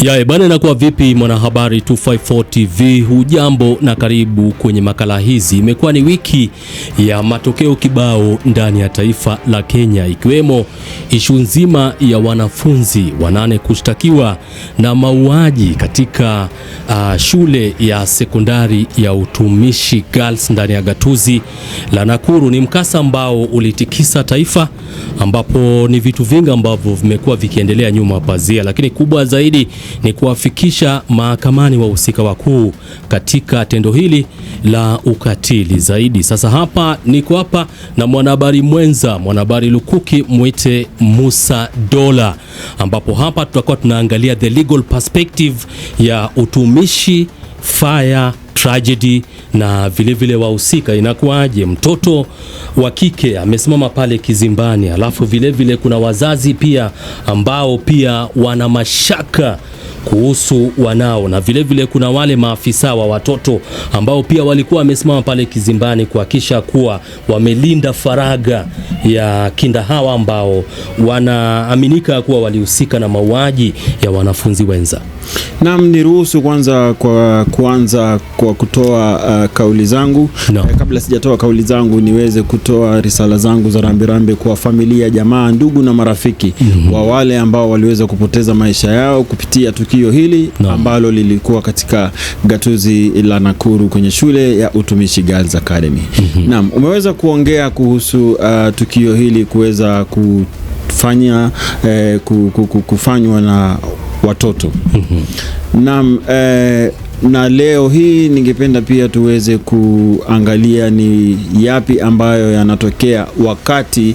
Ya bana, inakuwa vipi mwanahabari 254 TV, hujambo na karibu kwenye makala hizi. Imekuwa ni wiki ya matokeo kibao ndani ya taifa la Kenya, ikiwemo ishu nzima ya wanafunzi 8 kushtakiwa na mauaji katika shule ya sekondari ya Utumishi Girls ndani ya gatuzi la Nakuru. Ni mkasa ambao ulitikisa taifa, ambapo ni vitu vingi ambavyo vimekuwa vikiendelea nyuma pazia, lakini kubwa zaidi ni kuwafikisha mahakamani wahusika wakuu katika tendo hili la ukatili zaidi. Sasa hapa niko hapa na mwanahabari mwenza, mwanahabari lukuki mwite Musa Dola, ambapo hapa tutakuwa tunaangalia the legal perspective ya Utumishi fire tragedy na vile wahusika inakuaje. Mtoto wa kike amesimama pale kizimbani, alafu vile kuna wazazi pia ambao pia wana mashaka kuhusu wanao, na vile kuna wale maafisa wa watoto ambao pia walikuwa wamesimama pale kizimbani kuhakikisha kuwa wamelinda faragha ya kinda hawa ambao wanaaminika kuwa walihusika na mauaji ya wanafunzi wenza. Naam, niruhusu kuanza kwa kutoa kauli zangu. No. Kabla sijatoa kauli zangu, niweze kutoa risala zangu za rambirambi kwa familia, jamaa, ndugu na marafiki wa wale ambao waliweza kupoteza maisha yao kupitia tukio hili ambalo lilikuwa katika gatuzi la Nakuru kwenye shule ya Utumishi Girls Academy. Naam, umeweza kuongea kuhusu tukio hili kuweza kufanywa na watoto. Na leo hii ningependa pia tuweze kuangalia ni yapi ambayo yanatokea wakati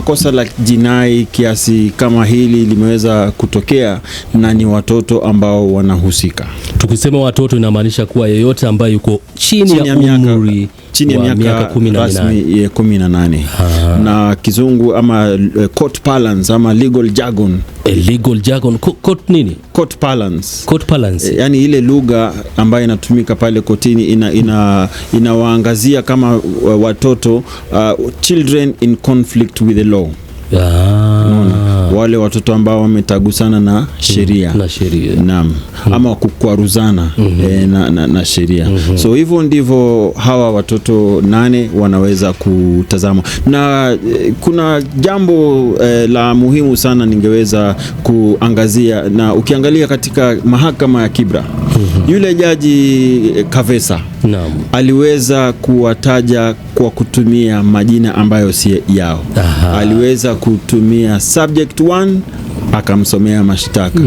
kosa la jinai kiasi kama hili limeweza kutokea na ni watoto ambao wanahusika. Tukisema watoto inamaanisha kuwa yeyote ambaye yuko chini ya umri chini ya miaka 18 na kizungu ama court parlance ama legal jargon. Legal jargon, court nini? Court parlance. Court parlance. Yani ile lugha ambayo inatumika pale kotini inawaangazia kama watoto children in conflict with the law. Wale watoto ambao wametagusana na sheria. Naam. Ama kukwaruzana na sheria. So hivyo ndivyo hawa watoto 8 wanaweza kutazama. Na kuna jambo la muhimu sana ningeweza kuangazia, na ukiangalia katika mahakama ya Kibra, yule jaji Kavesa aliweza kuwataja kwa kutumia majina ambayo si yao. Aliweza kutumia subject 1 akamsomea mashtaka,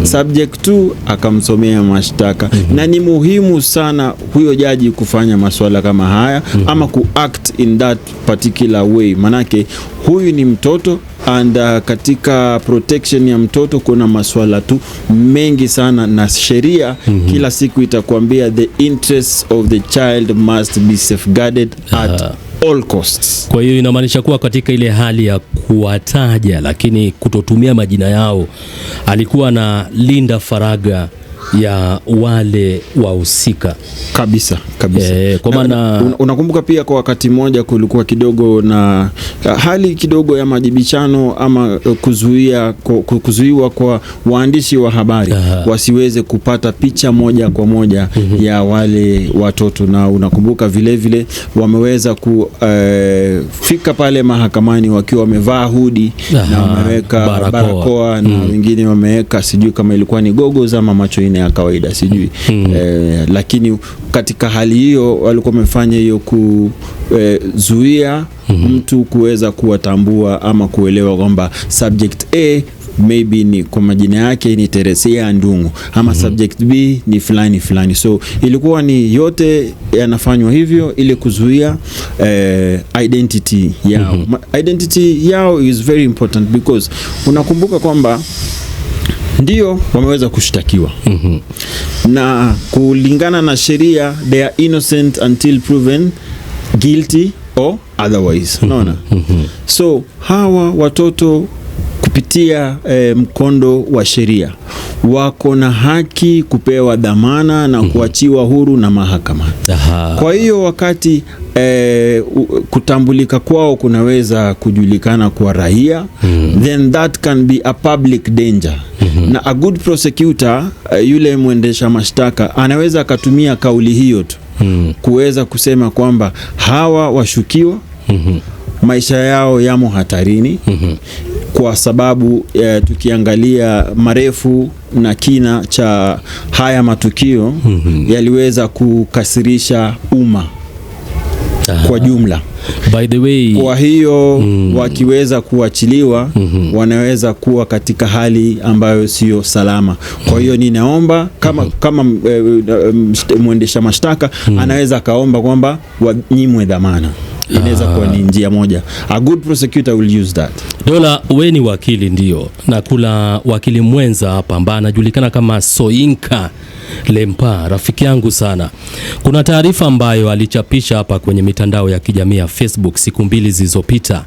subject 2 akamsomea mashtaka. Na ni muhimu sana huyo jaji kufanya masuala kama haya ama kuact in that particular way, manake huyu ni mtoto and katika protection ya mtoto kuna masuala tu mengi sana, na sheria kila siku itakwambia the interests of the child must be safeguarded at all costs. Kwa hiyo inamaanisha kuwa katika ile hali ya kuwataja lakini kutotumia majina yao, alikuwa na linda faragha ya wale wahusika kabisa. Kwa maana unakumbuka pia kwa wakati mmoja kulikuwa kidogo na hali kidogo ya majibishano ama kuzuiwa kwa waandishi wa habari wasiweze kupata picha moja kwa moja ya wale watoto, na unakumbuka vile wameweza kufika pale mahakamani wakiwa wamevaa hudi na wameweka barakoa na wengine wameweka sijui kama ilikuwa ni gogo za macho ya kawaida sijui. Lakini katika hali hiyo walikuwa wamefanya hiyo kuzuia mtu kuweza kuwatambua ama kuelewa kwamba subject A maybe ni kwa majina yake ni Teresia Ndungu ama subject B ni fulani. So ilikuwa ni yote yanafanywa hivyo ili kuzuia identity yao. Identity yao is very important because unakumbuka kwamba ndio wameweza kushtakiwa na kulingana na sheria they are innocent until proven guilty or otherwise. Unaona? So hawa watoto kupitia mkondo wa sheria wako na haki kupewa dhamana na kuachiwa huru na mahakama. Kwa hiyo wakati kutambulika kwao kunaweza kujulikana kwa raia, then that can be a public danger. Na a good prosecutor, yule mwendesha mashtaka, anaweza akatumia kauli hiyo tu kuweza kusema kwamba hawa washukiwa maisha yao yamo hatarini, kwa sababu tukiangalia marefu na kina cha haya matukio yaliweza kukasirisha umma kwa jumla. By the way, kwa hiyo wakiweza kuachiliwa wanaweza kuwa katika hali ambayo sio salama. Kwa hiyo ninaomba kama mwendesha mashtaka anaweza kaomba kwamba wanyimwe dhamana. Inaweza kuwa ni njia moja. A good prosecutor will use that. Dola, wewe ni wakili ndio, na kuna wakili mwenza hapa ambaye anajulikana kama Soyinka Lempa, rafiki yangu sana. Kuna taarifa ambayo alichapisha hapa kwenye mitandao ya kijamii ya Facebook siku 2 zilizopita,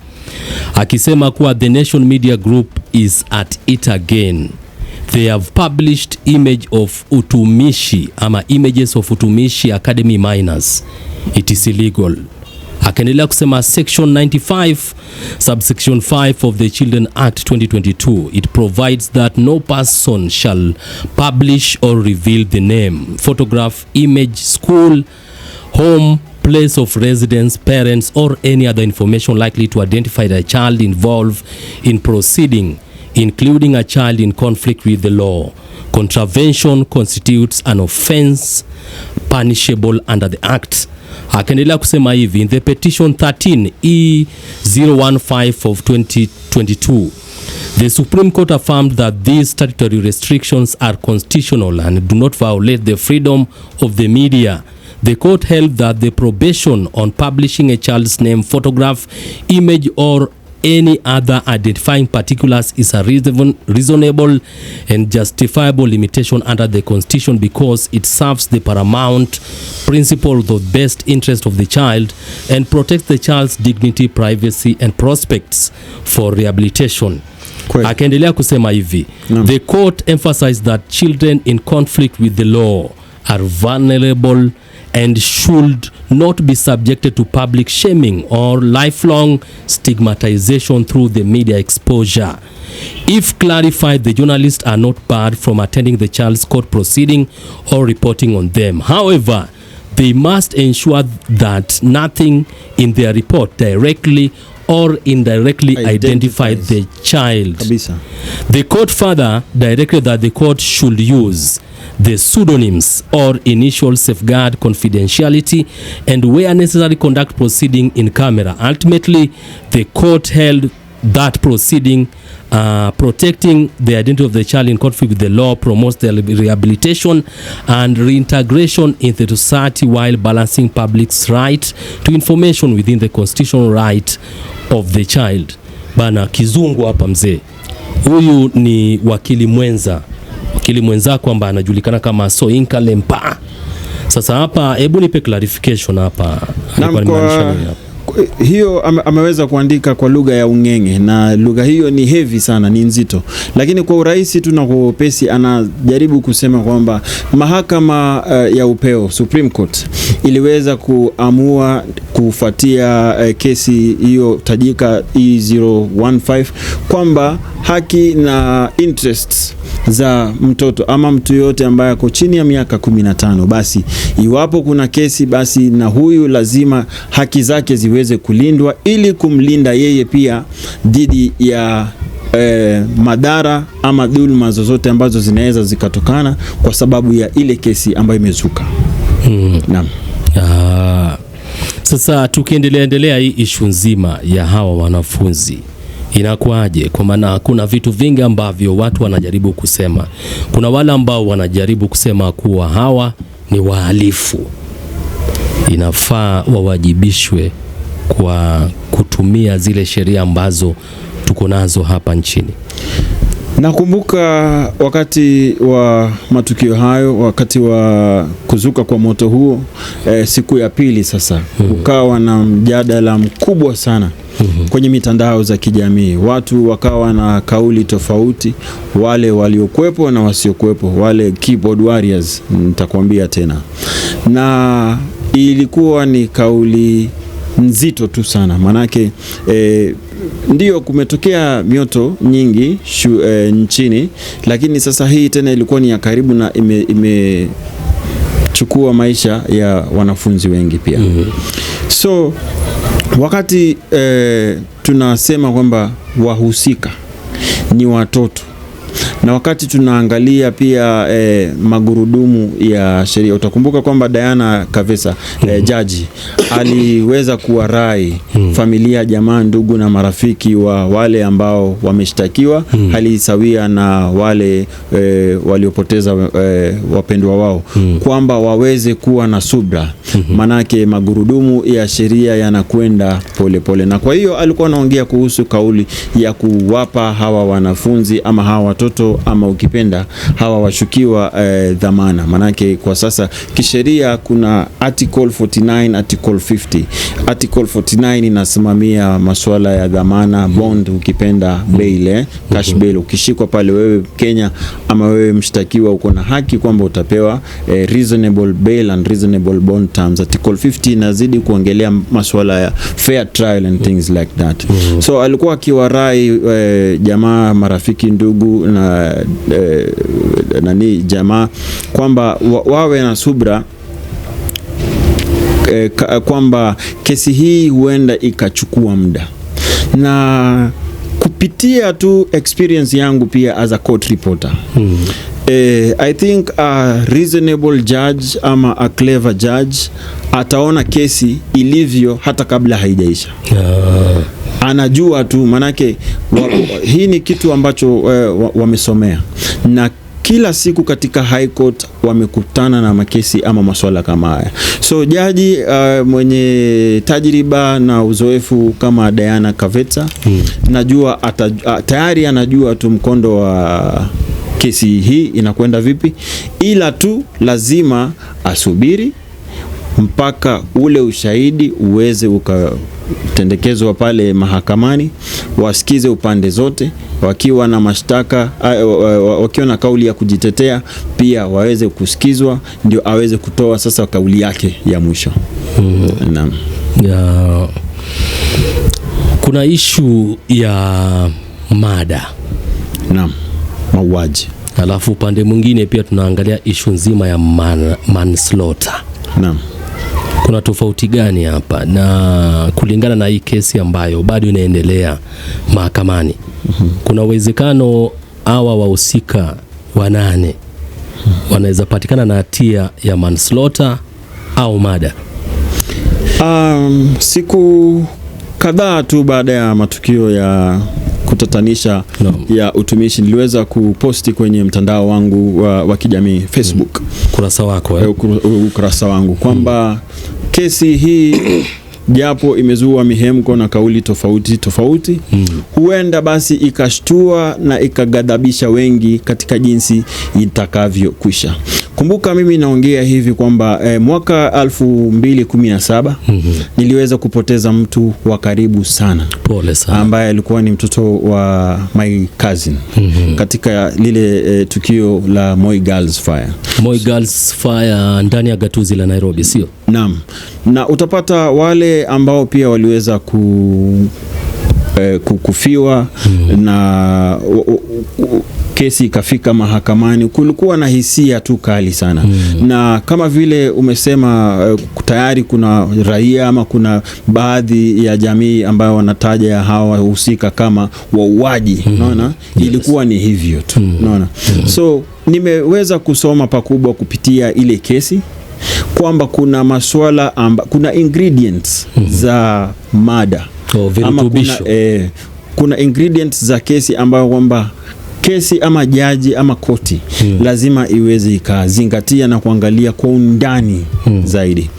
akisema kuwa The Nation Media Group is at it again. They have published images of Utumishi Academy minors. It is illegal. Akaendelea kusema section 95 subsection 5 of the Children Act 2022, it provides that no person shall publish or reveal the name, photograph, image, school, home, place of residence, parents, or any other information likely to identify the child involved in proceeding, including a child in conflict with the law. Contravention constitutes an offense punishable under the act. Akaendelea kusema hivi, in the petition 13 E015 of 2022, the Supreme Court affirmed that these statutory restrictions are constitutional and do not violate the freedom of the media. The court held that the prohibition on publishing a child's name, photograph, image, or any other identifying particulars is a reasonable and justifiable limitation under the Constitution because it serves the paramount principle of the best interest of the child and protects the child's dignity, privacy, and prospects for rehabilitation. Akaendelea kusema hivi, the court emphasized that children in conflict with the law are vulnerable and should not be subjected to public shaming or lifelong stigmatization through the media exposure. If clarified, the journalists are not barred from attending the child's court proceeding or reporting on them. However, they must ensure that nothing in their report directly or indirectly identify the child. The court further directed that the court should use the pseudonyms or initials, safeguard confidentiality, and where necessary conduct proceeding in camera. Ultimately, the court held that proceeding protecting the identity of the child in conflict with the law promotes their rehabilitation and reintegration into society while balancing public's right to information within the constitutional right of the child. Bana kizungu hapa mzee. Huyu ni wakili mwenzako ambaye anajulikana kama Soyinka Lempa. Sasa hapa hebu nipe clarification hapa. Hiyo ameweza kuandika kwa lugha ya ungenge, na lugha hiyo ni heavy sana, ni nzito, lakini kwa urahisi tu na kwa upesi anajaribu kusema kwamba mahakama ya upeo Supreme Court iliweza kuamua kufuatia kesi hiyo tajika E015 kwamba haki na interests za mtoto ama mtu yote ambaye ako chini ya miaka 15, basi iwapo kuna kesi, basi na huyu lazima haki zake ziweze kulindwa ili kumlinda yeye pia dhidi ya madhara ama dhuluma zozote ambazo zinaweza zikatokana kwa sababu ya ile kesi ambayo imezuka. Naam. Sasa tukiendelea hii issue nzima ya hawa wanafunzi inakuaje? Kwa maana kuna vitu vingi ambavyo watu wanajaribu kusema. Kuna wale ambao wanajaribu kusema kuwa hawa ni wahalifu, inafaa wawajibishwe kwa kutumia zile sheria ambazo tuko nazo hapa nchini. Nakumbuka wakati wa matukio hayo, wakati wa kuzuka kwa moto huo, siku ya pili sasa, ukawa na mjadala mkubwa sana kwenye mitandao za kijamii. Watu wakawa na kauli tofauti, wale waliokuepo na wasiokuepo, wale keyboard warriors nitakwambia tena. Na ilikuwa ni kauli nzito tu sana, manake ndio kumetokea mioto nyingi nchini, lakini sasa hii tena ilikuwa ni ya karibu na imechukua maisha ya wanafunzi wengi pia. So wakati tunasema kwamba wahusika ni watoto, na wakati tunaangalia pia magurudumu ya sheria, utakumbuka kwamba Diana Kavesa jaji aliweza kuwarai familia, jamaa, ndugu na marafiki wa wale ambao wameshtakiwa, hali sawia na wale waliopoteza wapendwa wao, kwamba waweze kuwa na subra, manake magurudumu ya sheria yanakwenda pole pole. Na kwa hiyo alikuwa anaongea kuhusu kauli ya kuwapa hawa wanafunzi ama hawa watoto ama ukipenda hawa washukiwa dhamana, manake kwa sasa kisheria kuna article 49, article 50. Article 49 inasimamia masuala ya dhamana, bond ukipenda bail, cash bail. Ukishikwa pale wewe Kenya ama wewe mshtakiwa, uko na haki kwamba utapewa reasonable bail and reasonable bond terms. Article 50 inazidi kuongelea masuala ya fair trial and things like that. So alikuwa akiwarai jamaa, marafiki, ndugu na jamaa kwamba wawe na subra, kwamba kesi hii huenda ikachukua muda. Na kupitia tu experience yangu pia as a court reporter, I think a reasonable judge ama a clever judge ataona kesi ilivyo hata kabla haijaisha. Anajua tu, manake hii ni kitu ambacho wamesomea, na kila siku katika high court wamekutana na makesi ama masuala kama haya. So jaji mwenye tajriba na uzoefu kama Diana Kavesa, najua tayari anajua tu mkondo wa kesi hii inakwenda vipi, ila tu lazima asubiri mpaka ule ushahidi uweze ukatendekezwa pale mahakamani, wasikize upande zote, wakiwa na mashtaka, wakiwa na kauli ya kujitetea pia waweze kusikizwa, ndio aweze kutoa sasa kauli yake ya mwisho. Naam. Kuna issue ya mada. Naam, mauaji. Alafu upande mwingine pia tunaangalia issue nzima ya manslaughter. Naam. Kuna tofauti gani hapa, na kulingana na hii kesi ambayo bado inaendelea mahakamani, kuna uwezekano hawa wahusika 8 wanaweza patikana na hatia ya manslaughter au mada? Siku kadhaa tu baada ya matukio ya kutatanisha ya utumishi, niliweza kuposti kwenye mtandao wangu wa kijamii Facebook, kurasa wako ukurasa wangu, kwamba kesi hii japo imezua mihemko na kauli tofauti, huenda basi ikashtua na ikagadhabisha wengi katika jinsi itakavyokwisha. Kumbuka mimi naongea hivi kwamba mwaka 2017 niliweza kupoteza mtu wa karibu sana. Pole sana. Ambaye alikuwa ni mtoto wa my cousin katika lile tukio la Moi Girls Fire. Moi Girls Fire ndani ya gatuzi la Nairobi, sio? Naam. Na utapata wale ambao pia waliweza kufiwa na kesi ikafika mahakamani, kulikuwa na hisia tu kali sana. Na kama vile umesema, tayari kuna raia ama kuna baadhi ya jamii ambayo wanataja hawa wahusika kama wauaji. Unaona? Ilikuwa ni hivyo tu. Unaona? So nimeweza kusoma pakubwa kupitia ile kesi kwamba kuna masuala kuna ingredients za mada, ama kuna ingredients za kesi ambayo kwamba kesi ama jaji ama koti lazima iweze ikazingatia na kuangalia kwa undani zaidi.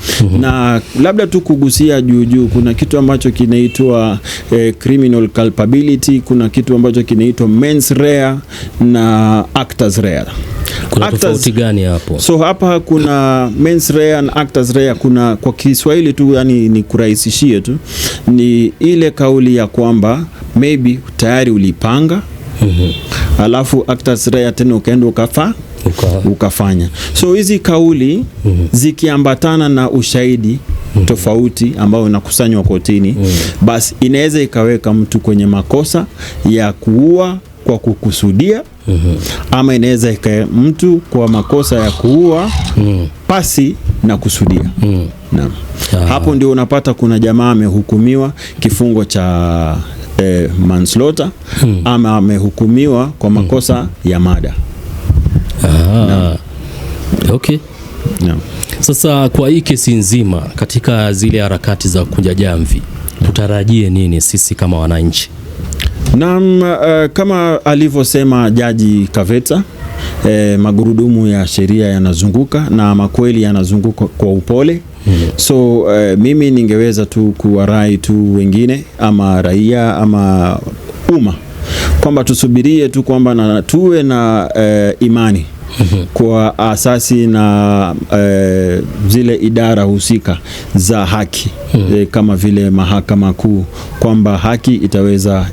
Na labda tu kugusia juu, kuna kitu ambacho kinaitwa criminal culpability, kuna kitu ambacho kinaitwa mens rea na actus rea. Kuna tofauti gani hapo? So hapa kuna mens rea na actus rea. Kuna kwa Kiswahili tu, yani ni kurahisishie tu, ni ile kauli ya kwamba maybe tayari ulipanga, alafu actus rea tena ukaenda ukafanya. So hizi kauli zikiambatana na ushahidi tofauti ambao unakusanywa kotini, basi inaweza ikaweka mtu kwenye makosa ya kuua kwa kukusudia, ama inaweza ikae mtu kwa makosa ya kuua pasi na kusudia. Naam. Hapo ndio unapata kuna jamaa amehukumiwa kifungo cha manslaughter, ama amehukumiwa kwa makosa ya mada. Okay. Naam. Sasa kwa hii kesi nzima, katika zile harakati za kunja jamvi, tutarajie nini sisi kama wananchi? Naam, kama alivyosema Jaji Kaveta, magurudumu ya sheria yanazunguka na makweli yanazunguka kwa upole. So mimi ningeweza tu kuwarai tu wengine ama raia ama umma kwamba tusubirie tu kwamba na tuwe na imani kwa asasi na zile idara husika za haki, kama vile mahakama kuu, kwamba haki itaweza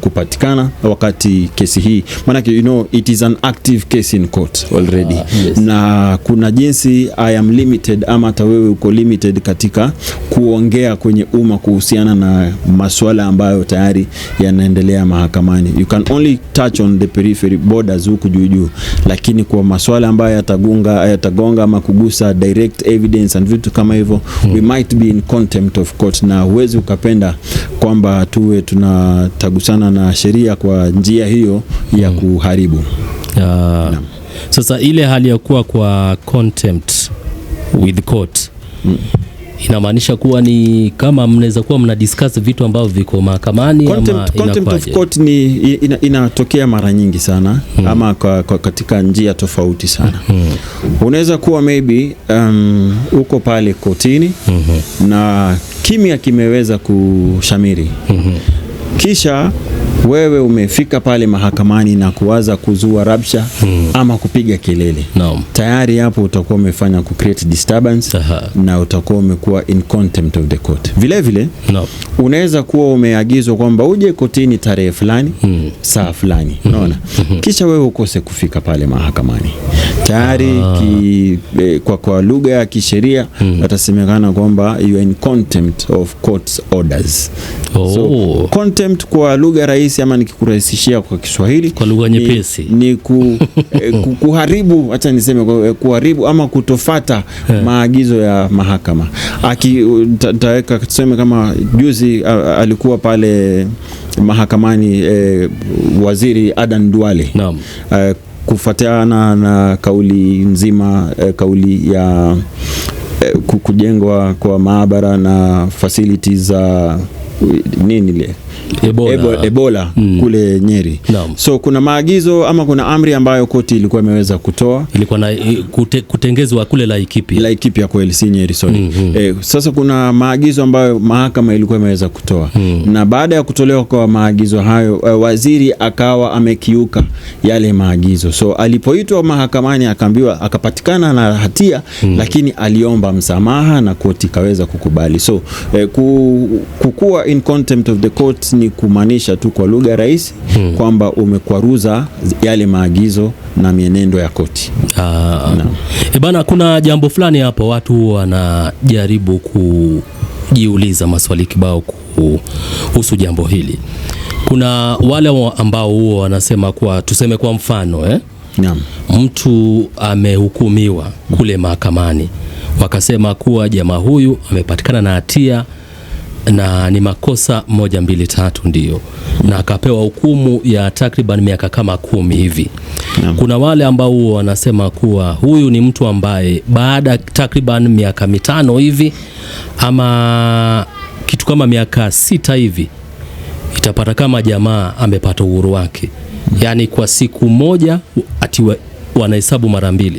kupatikana wakati kesi hii, maana it is an active case in court already. Yes. Na kuna jinsi I am limited, ama hata wewe uko limited katika kuongea kwenye umma kuhusiana na masuala ambayo tayari yanaendelea mahakamani. You can only touch on the periphery borders huku juu, lakini kwa masuala ambayo yatagonga ama kugusa direct evidence and vitu kama hivyo, we might be in contempt of court, na huwezi ukapenda kwamba tuwe tunatagusana na sheria kwa njia hiyo ya kuharibu. Sasa ile hali ya kuwa kwa contempt with court inamaanisha kuwa ni kama mnaweza kuwa mna discuss vitu ambavyo viko mahakamani, ama contempt of court ni inatokea mara nyingi sana, ama katika njia tofauti sana. Unaweza kuwa maybe uko pale kotini na kimya kimeweza kushamiri, kisha wewe umefika pale mahakamani na kuanza kuzua rabsha ama kupiga kelele. Tayari hapo utakuwa umefanya ku create disturbance. Na utakuwa umekuwa in contempt of the court. Vile vile unaweza kuwa umeagizwa kwamba uje kotini tarehe fulani, saa fulani, unaona, kisha wewe ukose kufika pale mahakamani. Tayari kwa lugha ya kisheria atasemekana kwamba you are in contempt of court orders. So contempt kwa lugha rahisi, ama nikikurahisishia kwa Kiswahili, kwa lugha nyepesi, ni kuharibu, acha niseme kuharibu ama kutofata maagizo ya mahakama. Nitaweka tuseme kama juzi alikuwa pale mahakamani Waziri Adan Duale. Naam. Kufuatana na kauli nzima, kauli ya kujengwa kwa maabara na facilities za nini ile Ebola kule Nyeri. So kuna maagizo ama kuna amri ambayo koti ilikuwa imeweza kutoa, ilikuwa na kutengezwa kule Laikipia kweli, si Nyeri, sorry. Sasa kuna maagizo ambayo mahakama ilikuwa imeweza kutoa, na baada ya kutolewa kwa maagizo hayo, waziri akawa amekiuka yale maagizo. So alipoitwa mahakamani akaambiwa, akapatikana na hatia, lakini aliomba msamaha na koti kaweza kukubali. So kukua in contempt of the court ni kumaanisha tu kwa lugha rahisi kwamba umekwaruza yale maagizo na mienendo ya koti. Bana, kuna jambo fulani hapo watu wanajaribu kujiuliza maswali kibao kuhusu jambo hili. Kuna wale ambao huo wanasema kwa, tuseme kwa mfano mtu amehukumiwa kule mahakamani, wakasema kuwa jamaa huyu amepatikana na hatia na ni makosa 1, 2, 3 ndio, na akapewa hukumu ya takriban miaka kama 10 hivi. Kuna wale ambao wanasema kuwa huyu ni mtu ambaye baada takriban miaka 5 hivi ama kitu kama miaka 6 hivi itapata kama jamaa amepata uhuru wake, yani kwa siku moja ati wanahesabu mara 2.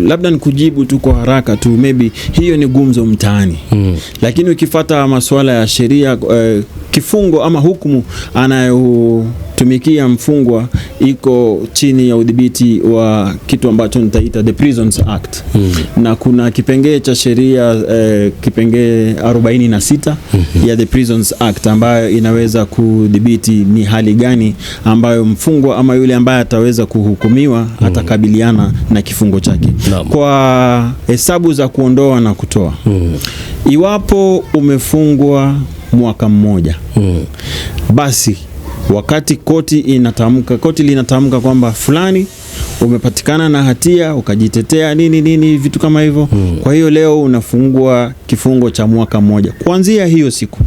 Labda nikujibu tu kwa haraka tu, maybe hiyo ni gumzo mtaani. Lakini ukifuata masuala ya sheria, kifungo ama hukumu tumikia mfungwa iko chini ya udhibiti wa kitu ambacho nitaita the Prisons Act. Na kuna kipengee cha sheria kipengee 46 ya the Prisons Act ambayo inaweza kudhibiti ni hali gani ambayo mfungwa ama yule ambaye ataweza kuhukumiwa atakabiliana na kifungo chake. Kwa hesabu za kuondoa na kutoa, iwapo umefungwa mwaka mmoja, basi wakati koti linatamka kwamba fulani umepatikana na hatia, ukajitetea nini vitu kama hivyo, kwa hiyo leo unafungwa kifungo cha mwaka mmoja kuanzia hiyo siku.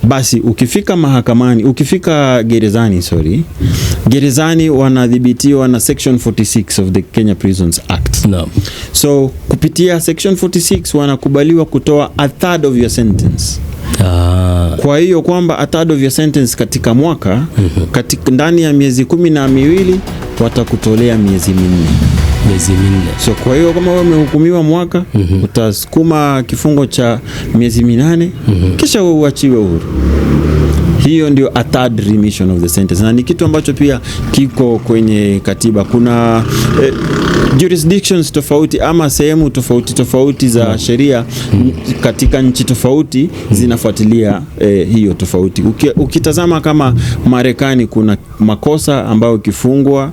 Basi ukifika gerezani wanadhibitiwa na section 46 of the Kenya Prisons Act. So kupitia section 46 wanakubaliwa kutoa a third of your sentence. Kwa hiyo kwamba a third of your sentence katika mwaka, katika ndani ya miezi 12 watakutolea miezi 4. So kwa hiyo kama wewe umehukumiwa mwaka, utasukuma kifungo cha miezi 8, kisha uachiwe uhuru. Hiyo ndio a third remission of the sentence, na ni kitu ambacho pia kiko kwenye katiba. Kuna jurisdictions tofauti ama sehemu tofauti za sheria katika nchi tofauti zinafuatilia hiyo tofauti. Ukitazama kama Marekani, kuna makosa ambayo ukifungwa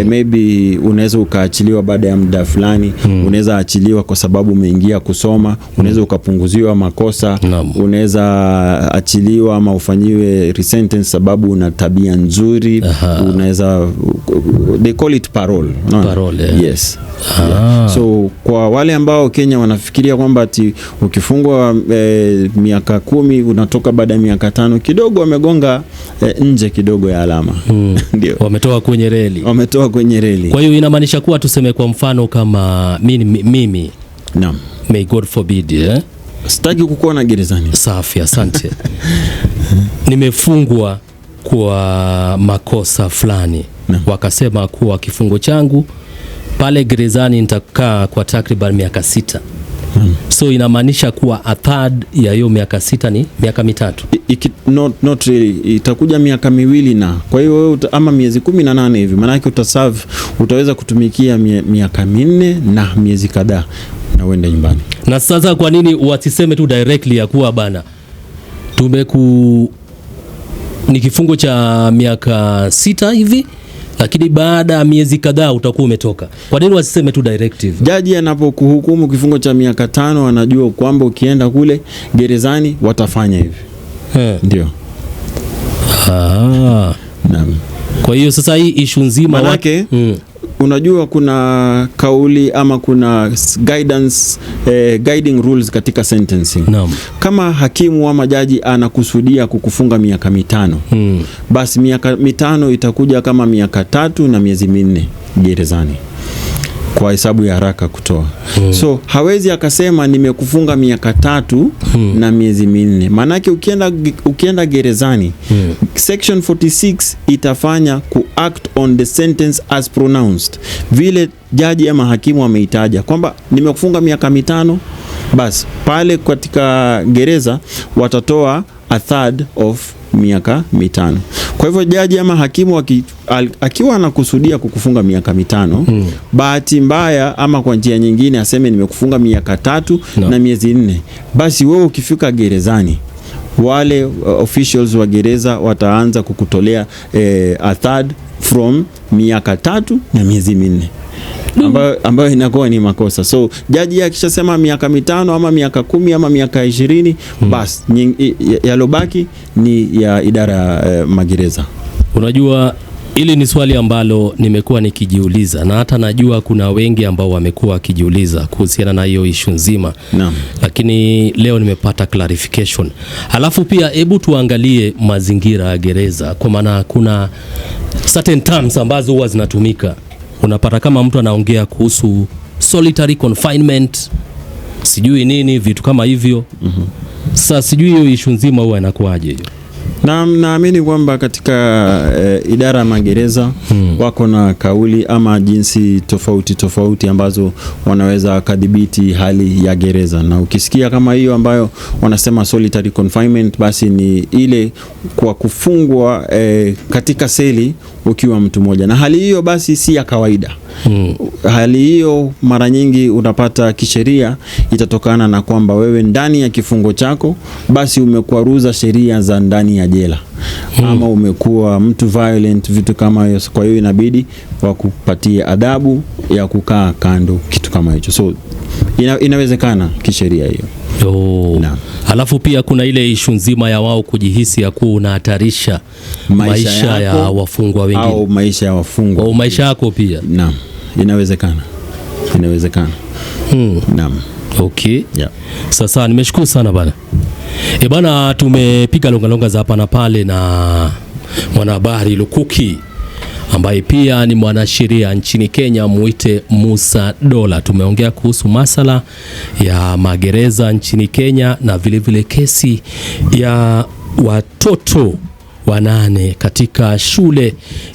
maybe unaweza ukaachiliwa baada ya muda fulani, unaweza achiliwa kwa sababu umeingia kusoma, unaweza ukapunguziwa makosa, unaweza achiliwa ama ufanyiwe resentence sababu una tabia nzuri, unaweza, they call it parole. Yes. So kwa wale ambao Kenya wanafikiria kwamba ati ukifungwa miaka 10 unatoka baada ya miaka 5, kidogo wamegonga nje kidogo ya alama. Ndio. Wametoka kwenye reli. Kwa hiyo inamaanisha kuwa tuseme kwa mfano kama mimi. Naam. May God forbid, sitaki kukuona gerezani. Safi, asante. Nimefungwa kwa makosa fulani. Wakasema kuwa kifungo changu pale gerezani nitakaa kwa takriban miaka 6. So inamaanisha kuwa a third ya hiyo miaka 6 ni miaka 3. Not really. Itakuja miaka 2 na. Kwa hiyo wewe ama miezi 18 hivi. Maana yake utaweza kutumikia miaka 4 na miezi kadhaa na uende nyumbani. Na sasa kwa nini wasiseme tu directly ya kuwa bana ni kifungo cha miaka 6 hivi, lakini baada ya miezi kadhaa utakuwa umetoka? Kwa nini wasiseme tu directive? Jaji anapokuhukumu kifungo cha miaka 5 anajua kwamba ukienda kule gerezani watafanya hivi. Ndio. Naam. Kwa hiyo sasa hii issue nzima unajua kuna kauli ama kuna guiding rules katika sentencing. Kama hakimu ama jaji anakusudia kukufunga miaka 5, basi miaka 5 itakuja kama miaka 3 na miezi 4 gerezani, kwa hesabu ya haraka kutoa. So hawezi akasema nimekufunga miaka 3 na miezi 4. Maanake ukienda gerezani, section 46 itafanya act on the sentence as pronounced, vile jaji ama hakimu ameitaja kwamba nimekufunga miaka 5, basi pale katika gereza watatoa a third of miaka 5. Kwa hivyo jaji ama hakimu akiwa anakusudia kukufunga miaka 5, bahati mbaya ama kwa njia nyingine aseme nimekufunga miaka 3 na miezi 4, basi wewe ukifika gerezani, wale officials wa gereza wataanza kukutolea a third from miaka 3 na miezi 4. Ambayo inakuwa ni makosa. So jaji akishasema miaka 5 ama miaka 10 ama miaka 20, basi yalobaki ni ya idara ya magereza. Unajua, ili ni swali ambalo nimekuwa nikijiuliza, na hata najua kuna wengi ambao wamekuwa wakijiuliza kuhusiana na hiyo issue nzima. Lakini leo nimepata clarification. Alafu pia hebu tuangalie mazingira ya gereza, kwa maana kuna certain terms ambazo huwa zinatumika. Unapata kama mtu anaongea kuhusu solitary confinement, sijui nini, vitu kama hivyo. Sasa sijui hiyo issue nzima huwa inakuaje hiyo? Naamini kwamba katika idara ya magereza wako na kauli ama jinsi tofauti ambazo wanaweza kadhibiti hali ya gereza, na ukisikia kama hiyo ambayo wanasema solitary confinement, basi ni ile kwa kufungwa katika seli ukiwa mtu mmoja, na hali hiyo basi si ya kawaida. Hali hiyo mara nyingi unapata kisheria itatokana na kwamba wewe ndani ya kifungo chako basi umekwaruza sheria za ndani ya jela, ama umekuwa mtu violent, vitu kama hiyo. Kwa hiyo inabidi wakupatie adhabu ya kukaa kando, kitu kama hicho. So inawezekana kisheria hiyo. Halafu pia kuna ile ishu nzima ya wao kujihisi ya kuwa unahatarisha maisha ya wafungwa wengine au maisha ya wafungwa au maisha yako pia. Naam, inawezekana. Naam. Okay. Yeah. Sasa nimeshukuru sana bana. Bana, tumepiga longa za hapa na pale na mwanahabari lukuki ambaye pia ni mwanasheria nchini Kenya, muite Musa Dola. Tumeongea kuhusu masala ya magereza nchini Kenya na vile kesi ya watoto 8 katika shule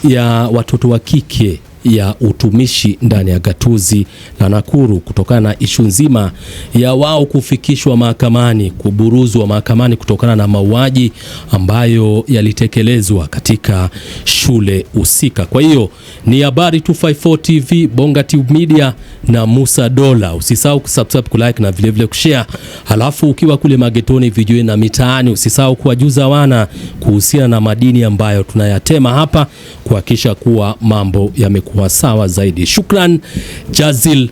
ya watoto wa kike ya utumishi ndani ya gatuzi la Nakuru, kutokana na ishu nzima ya wao kufikishwa mahakamani, kuburuzwa mahakamani kutokana na mauaji ambayo yalitekelezwa katika shule husika. Kwa hiyo ni Habari 254 TV, Bonga Tube Media na Musa Dola. Usisahau kusubscribe, kulike na vile kushare. Halafu ukiwa kule magetoni, vijijini na mitaani, usisahau kuwajuza wana kuhusiana na madini ambayo tunayatema hapa, kuhakikisha kuwa mambo yamekuwa sawa zaidi. Shukran Jazil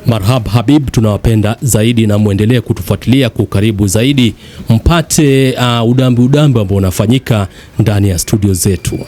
Marhab Habib, tunawapenda zaidi na muendelee kutufuatilia kwa karibu zaidi, mpate udambi ambao unafanyika ndani ya studio zetu.